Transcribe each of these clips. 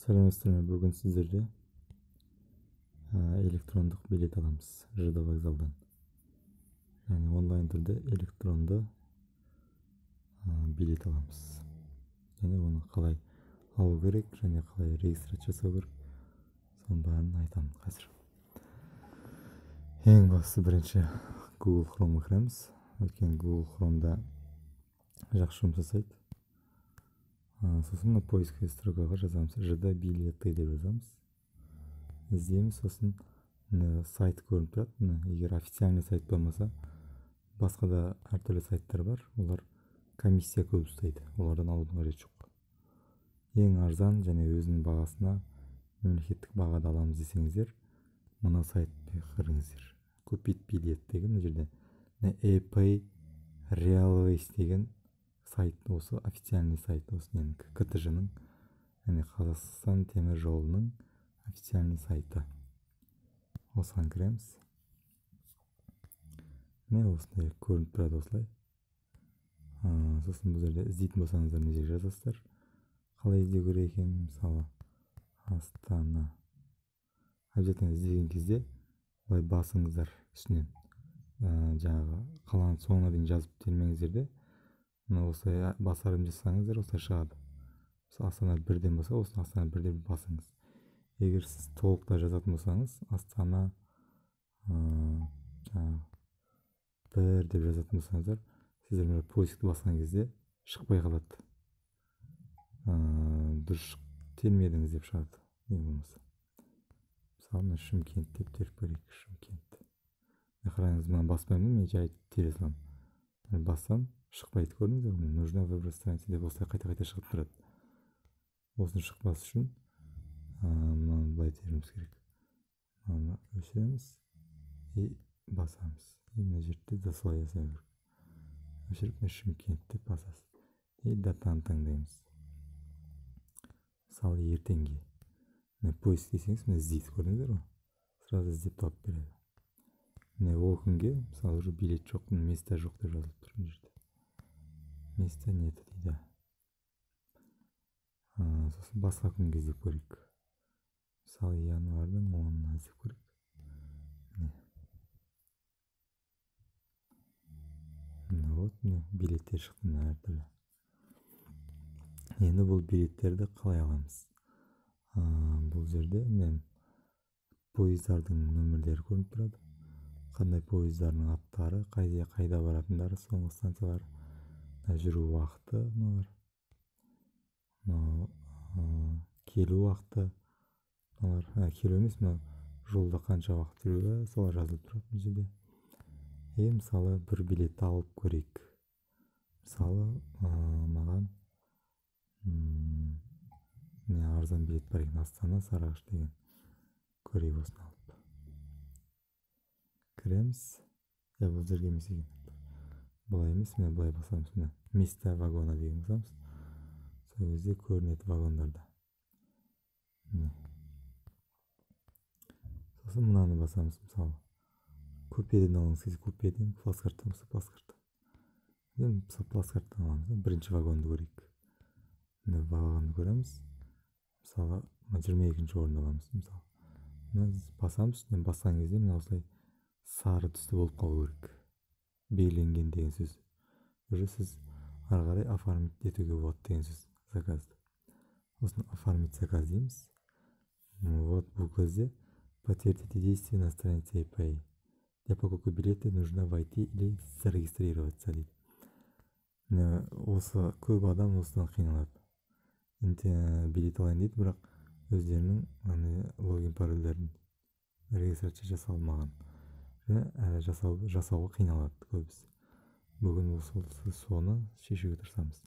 Сәлеметсіздер ме? Бүгін сіздерде электрондық билет аламыз ЖД вокзалдан. Яғни онлайн түрде электронды билет аламыз. Және оны қалай алу керек, және қалай регистрация жасау керек, соның бәрін айтамын қазір. Ең бастысы бірінші Google Chrome'ға кіреміз. Өйткені Google Chrome'да жақсы жұмыс жасайды. Сосын поиск строкаға жазамыз ЖД билеты деп жазамыз. Іздейміз, сосын сайт көрініп тұрады. Егер официальный сайт болмаса, басқа да әртүрлі сайттар бар. Олар комиссия көп ұстайды. Олардан алудың қажеті жоқ. Ең арзан және өзінің бағасына мемлекеттік бағада аламыз десеңіздер, мына сайтқа кіріңіздер. Купить билет деген жерде ePay Realways деген сайт, осы официальный сайт, осы КТЖ-ның, яғни Қазақстан темір жолының официальный сайты. Осыған кіреміз. Осындай көрініп тұрады осылай. Сосын бұл жерде іздейтін болсаңыздар мына жерге жазасыздар. Қалай іздеу керек екен, мысалы Астана. Обязательно іздеген кезде былай басыңыздар үстінен. Жаңағы қаланың соңына дейін жазып термеңіздер де, осылай басарым жасаңыздар, осылай шығады. Астана 1-ден болса, осыны Астана 1-де басыңыз. Егер сіз толықта жазатын болсаңыз, Астана 1 деп жазатын болсаңыздар, сіздер поискті басқан кезде шықпай қалады. Дұрыс термедіңіз деп шығады. Не болмаса. Мысалы, Шымкент деп теріп көрейік. Шымкент. Қараңыз, мына баспаймын, мен жай тере салам. Бассам, шықпайды, көрдіңіздер ме? Нужно выбрать страницу деп осылай қайта-қайта шығып тұрады. Осыны шықпас үшін мынаны былай теруіміз керек. Мынаны өшіреміз и басамыз. Мына жерде де солай жасау керек. Өшіріп, Шымкент деп басасыз. И датаны таңдаймыз. Мысалы, ертеңге. Поиск десеңіз, іздейді, көрдіңіздер ме? Сразу іздеп тауып береді. Ол күнге, мысалы, уже билет жоқ, места жоқ деп жазылып тұр мына жерде. Места нет дейді. Сосын басқа күнге іздеп көрейік. Мысалы, январдың 10-ына іздеп көрейік. Билеттер шықты әртүрлі. Енді бұл билеттерді қалай аламыз? Бұл жерде поездардың нөмірлері көрініп тұрады. Қандай поездардың аттары, қайда баратындары, соңғы станциялары, жүру уақыты, келу уақыты, келу емес, жолда қанша уақыт жүруі, солар жазылып тұрады бұл жерде. Мысалы, бір билетті алып көрейік. Мысалы, маған арзан билет бар екен, Астана Сарыағаш деген. Көрейік осыны алып. Кіреміз. Бұл жерге емес екен. Бұлай емес, бұлай басамыз. Места вагона деген басамыз. Сол кезде көрінеді вагондарда. Сосын мынаны басамыз, мысалы. Купеден алыңыз кезде купеден, плацкарттан болса плацкарттан. Мысалы, плацкарттан аламыз. Бірінші вагонды көрейік. Вагонды көреміз. Мысалы, 22-ші орынды аламыз. Мысалы, басамыз, басқан кезде осылай сары түсті болып қалу керек. Белгіленген деген сөз. Уже сіз ары қарай оформить етуге болады деген сөз. Заказды. Осыны оформить заказ дейміз. Бұл кезде подтвердите действие на странице ePay. Для покупки билета нужно войти или зарегистрироваться дейді. Осы көп адам осыдан қиналады. Билет алайын дейді, бірақ өздерінің логин парольдерін регистрация жасалмаған. Жасауға қиналады көбісі. Бүгін соны шешуге тырысамыз.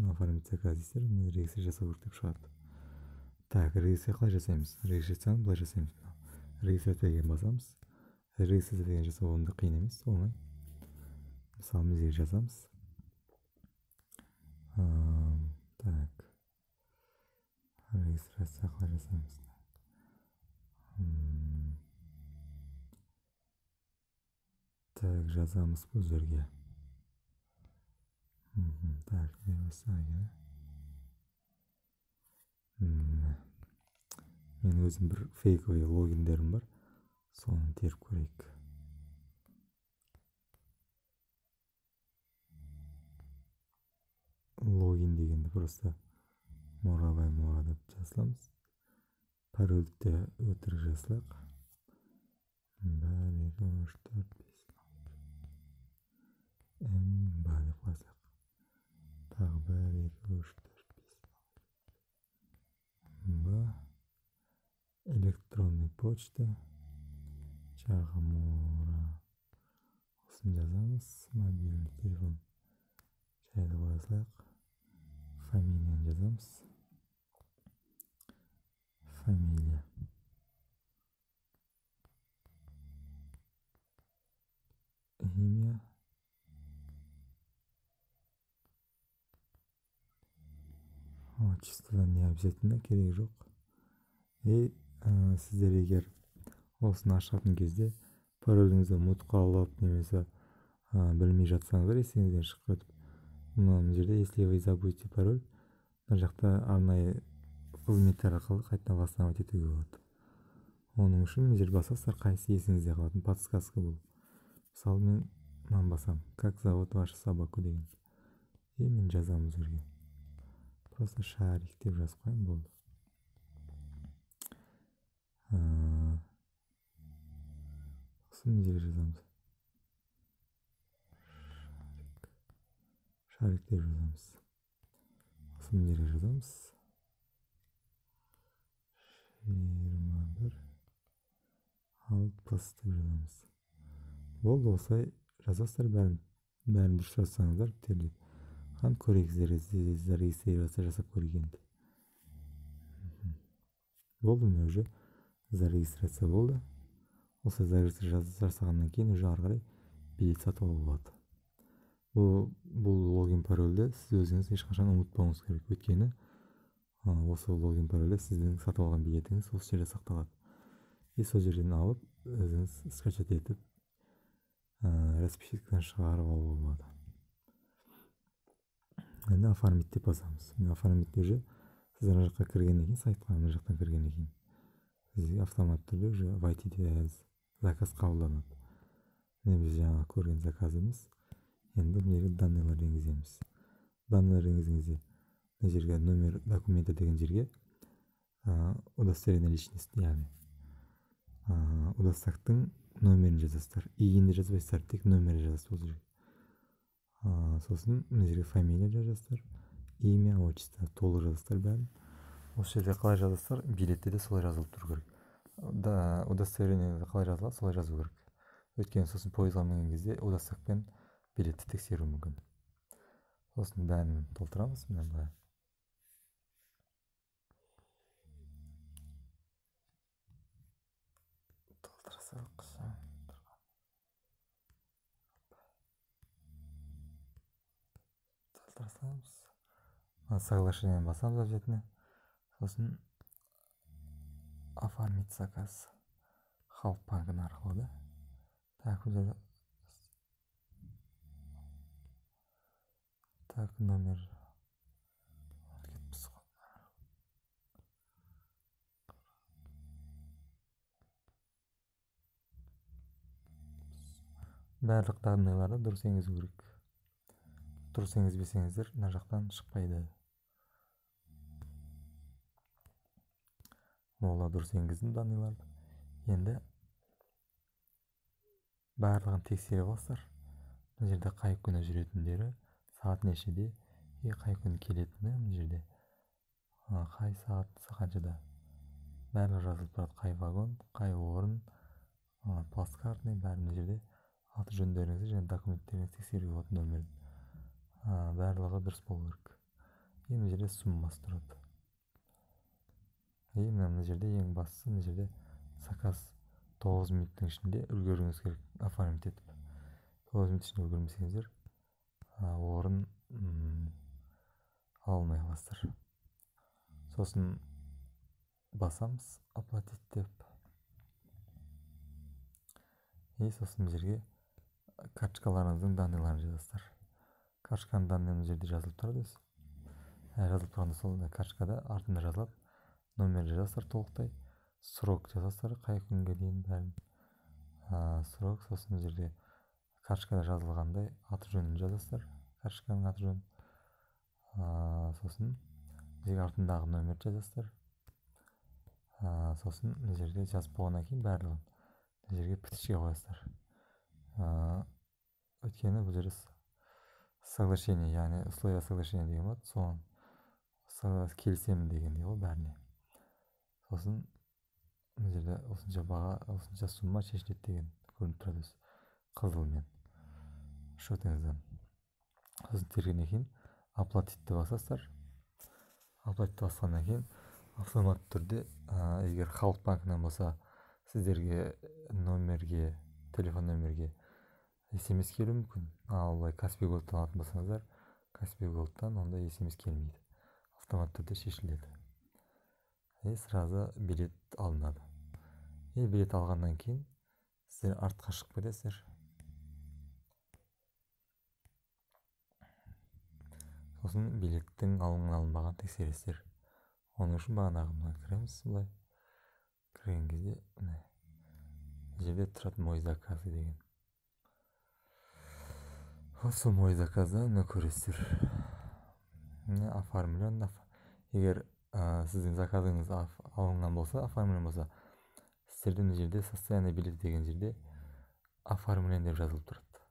Оформить заказ дейсіздер, регистрация жасау керек деп шығады. Регистрация қалай жасаймыз? Регистрацияны былай жасаймыз. Регистрация деген басамыз. Регистрация деген жасау онда қиын емес, оңай. Мысалы, бізге жазамыз. Регистрация қалай жасаймыз? Жазамыз бұл жерге. Менің өзім бір фейковый логиндерім бар, соны теріп көрейік. Логин дегенді просто Морабай Мора деп жазыламыз. Парольді өтірік жазылақ. 1, 2, 3, 4, 5, М-ба деп қойсақ. Тағы 1, 2, 3, 4, 5, М-ба. Электронный почта. Жағы Мора. Осын жазамыз. Мобильный телефон. Жайды қойсақ. Фамилияны жазамыз. Фамилия. Имя. Отчестводан не обязательно, керек жоқ. И сіздер егер осыны ашатын кезде пароліңізді ұмытып қалып немесе білмей жатсаңыздар, есіңізден шығып кетіп, мына жерде если вы забудете пароль, мына жақта арнайы қызметтер арқылы қайтадан восстановить етуге болады. Оның үшін мына жерде басасыздар, қайсы есіңізде қалатын подсказка бұл. Мысалы мен мынаны басам, как зовут вашу собаку деген. И мен жазамын жерге. Просто шарик деп жазып қоямын, болды. Сосын жерге жазамыз. Шарик деп жазамыз. Сосын жерге жазамыз. 21 60 деп жазамыз. Болды, осылай жазасыздар, бәрін дұрыс жазсаңыздар бітерлейді. Қан көрейіксіздер, зарегистрация жасап көрейік енді. Болды, міне уже зарегистрация болды. Осы зарегистрация жасағаннан кейін уже ары қарай билет сатып алуға болады. Бұл логин парольді сіз өзіңіз ешқашан ұмытпауыңыз керек. Өйткені осы логин парольді сіздің сатып алған билетіңіз осы жерде сақталады. И сол жерден алып, өзіңіз скачать етіп, распечаткадан шығарып алуға болады. Енді оформить деп басамыз. Оформить уже сіздер мына жаққа кіргеннен кейін, сайтқа мына жақтан кіргеннен кейін сізге автомат түрде уже войти деп заказ қабылданады. Біз жаңа көрген заказымыз. Енді бұл жерге данныйлар енгіземіз. Данныйлар енгізгенде мына жерге номер документа деген жерге удостоверение личности, яғни удостақтың номерін жазасыздар. Иінді жазбайсыздар, тек номерін жазасыз бұл жерге. Сосын мына жерге фамилия жазасыздар, имя, отчество, толық жазасыздар бәрін. Осы жерде қалай жазасыздар, билетте де солай жазылып тұру керек. Удостоверениеде қалай жазылады, солай жазу керек. Өйткені сосын пойызға мінген кезде удостақпен билетті тексеру мүмкін. Сосын бәрін толтырамыз. Былай. Толтырсамыз. Соглашение басамыз обязательно. Сосын оформить заказ. Халық банкін арқылы да. Так, бұл жерде так, номер барлық данныйларды дұрыс енгізу керек. Дұрыс енгізбесеңіздер, мына жақтан шықпайды. Ола дұрыс енгіздім данныйларды. Енді барлығын тексере аласыздар. Мына жерде қай күні жүретіндері, сағат нешеде, қай күні келетіні, мына жерде қай сағат қаншада барлығы жазылып тұрады. Қай вагон, қай орын, плацкартный, бәрі мына жерде аты жөндеріңізді және документтеріңізді тексеруге болады, номерін. Барлығы дұрыс болу керек. Мына жерде суммасы тұрады. Мына жерде ең бастысы, мына жерде заказ 9 минуттың ішінде үлгеруіңіз керек, оформить етіп. 9 минут ішінде үлгермесеңіздер, орын алмай қаласыздар. Сосын басамыз, оплатить деп. Сосын жерге карточкаларыңыздың данныйларын жазасыздар. Карточканың данныйлары жерде жазылып тұрады. Жазылып тұрғанда сол карточкада артында жазылады. Номер жазасыздар толықтай. срок жазасыздар, қай күнге дейін бәрін. Срок, сосын бұл жерде карточкада жазылғандай аты жөнін жазасыздар, карточканың аты жөнін. Сосын бұл жерге артындағы нөмірді жазасыздар. Сосын бұл жерде жазып болғаннан кейін барлығын бұл жерге бітішке қоясыздар. Өйткені бұл жерде соглашение, яғни условия соглашения деген болады, соған келісемін дегендей ғой бәріне. Сосын бұл жерде осынша баға, осынша сумма шешіледі деген көрініп тұрады өзі қызылмен шотыңыздан. Сосын тергеннен кейін оплатитті басасыздар. Оплатитті басқаннан кейін автомат түрде, егер Халық банкінен болса, сіздерге номерге, телефон номерге SMS келуі мүмкін. Ал олай Каспий Голдтан алатын болсаңыздар, Каспий Голдтан онда SMS келмейді. Автомат түрде шешіледі. Сразу билет алынады. Билет алғаннан кейін сіздер артқа шығып кетесіздер. Сосын билеттің алынған алынбаған тексересіздер. Оның үшін бағанағы кіреміз. Бұлай кірген кезде жерде тұрады мой заказы деген. Осы мой заказда көресіздер. Оформлен. Егер сіздің заказыңыз алынған болса, оформлен болса, сіздердің жерде состояние билет деген жерде оформлен деп жазылып тұрады.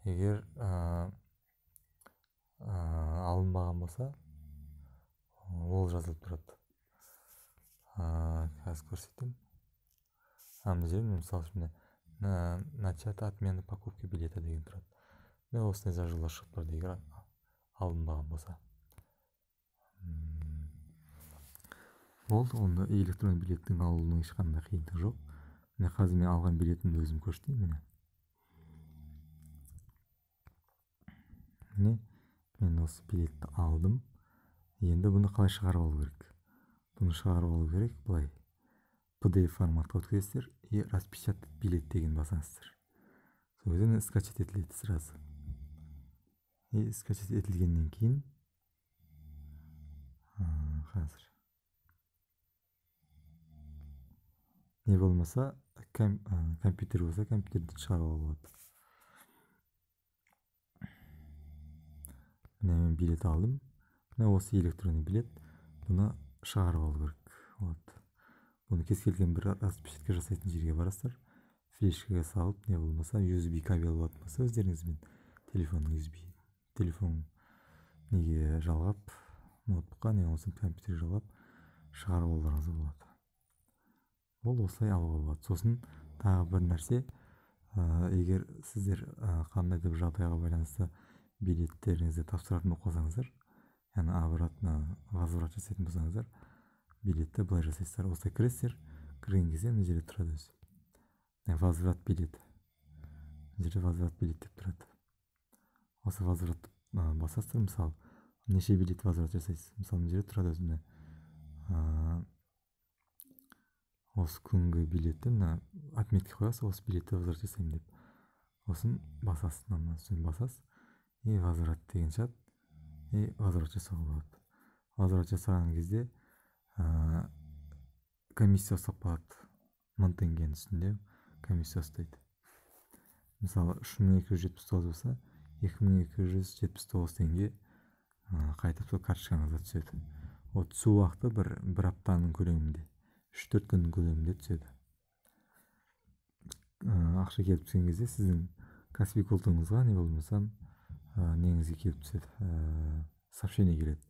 Егер алынбаған болса, ол жазылып тұрады. Қазір көрсетем. Бұл жерде мысалы үшін начать отмены покупки билета деген тұрады. Осындай зажулар шығып тұрады, егер алынбаған болса. Болды, онда электронды билеттің алуының ешқандай қиындығы жоқ. Қазір мен алған билетімді өзім көрсетейін. Мен осы билетті алдым. Енді бұны қалай шығарып алу керек? Бұны шығарып алу керек былай. PDF форматқа өткізесіздер и распечатать билет деген басасыздар. Содан скачать етіледі сразу. Скачать етілгеннен кейін қазір не болмаса, компьютер болса, компьютерді шығарып алуға болады. Мен билет алдым. Осы электронды билет. Бұны шығарып алу керек. Бұны кез келген бір распечатка жасайтын жерге барасыздар. Флешкаға салып, не болмаса, USB кабель болатын болса, өздеріңізбен телефонның USB. Телефон неге жалғап, ноутбукқа, не болмаса компьютер жалғап шығарып алуларыңыз болады. Ол осылай алуға болады. Сосын тағы бір нәрсе, егер сіздер қандай да бір жағдайға байланысты билеттеріңізді тапсыратын болып қалсаңыздар, яғни обратно возврат жасайтын болсаңыздар, билетті былай жасайсыздар. Осылай кіресіздер, кірген кезде мына жерде тұрады өзі. Возврат билет. Мына жерде возврат билет деп тұрады. Осы возвратты басасыздар, мысалы, неше билет возврат жасайсыз. Мысалы, мына жерде тұрады өзі. Осы күнгі билетті отметке қоясыз, осы билетті возврат жасаймын деп. Осын басасыз, басасыз. И возврат деген шығады. И возврат жасауға болады. Возврат жасаған кезде комиссия ұстап қалады. 1000 теңгенің үстінде комиссия ұстайды. Мысалы 3279 болса, 2279 теңге қайтып сол карточкаңызға түседі. Түсу уақыты бір аптаның көлемінде, 3-4 күннің көлемінде түседі. Ақша келіп түскен кезде сіздің Каспий Голдыңызға не болмаса неңізге келіп түседі, сообщение келеді.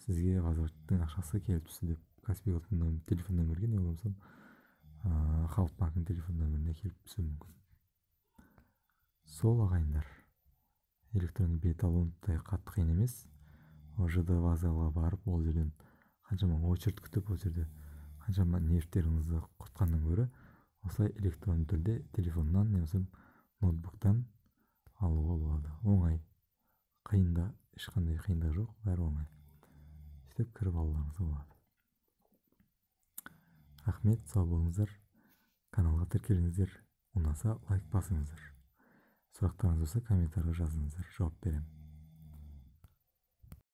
Сізге возвраттың ақшасы келіп түсті деп Каспий Голдың телефон нөмірге, не болмаса Халық банкінің телефон нөміріне келіп түсуі мүмкін. Сол ағайындар. Электронды билет алу қатты қиын емес. ЖД вокзалға барып, ол жерден қаншама очередь күтіп, ол жерде қаншама нервтеріңізді құртқаннан гөрі, осылай электронды түрде телефоннан немесе ноутбуктан алуға болады. Оңай. Қиында, ешқандай қиындығы жоқ, бәрі оңай. Сөйтіп кіріп алуларыңызға болады. Рахмет, сау болыңыздар. Каналға тіркеліңіздер. Ұнаса лайк басыңыздар. Сұрақтарыңыз болса комментарийға жазыңыздар, жауап беремін.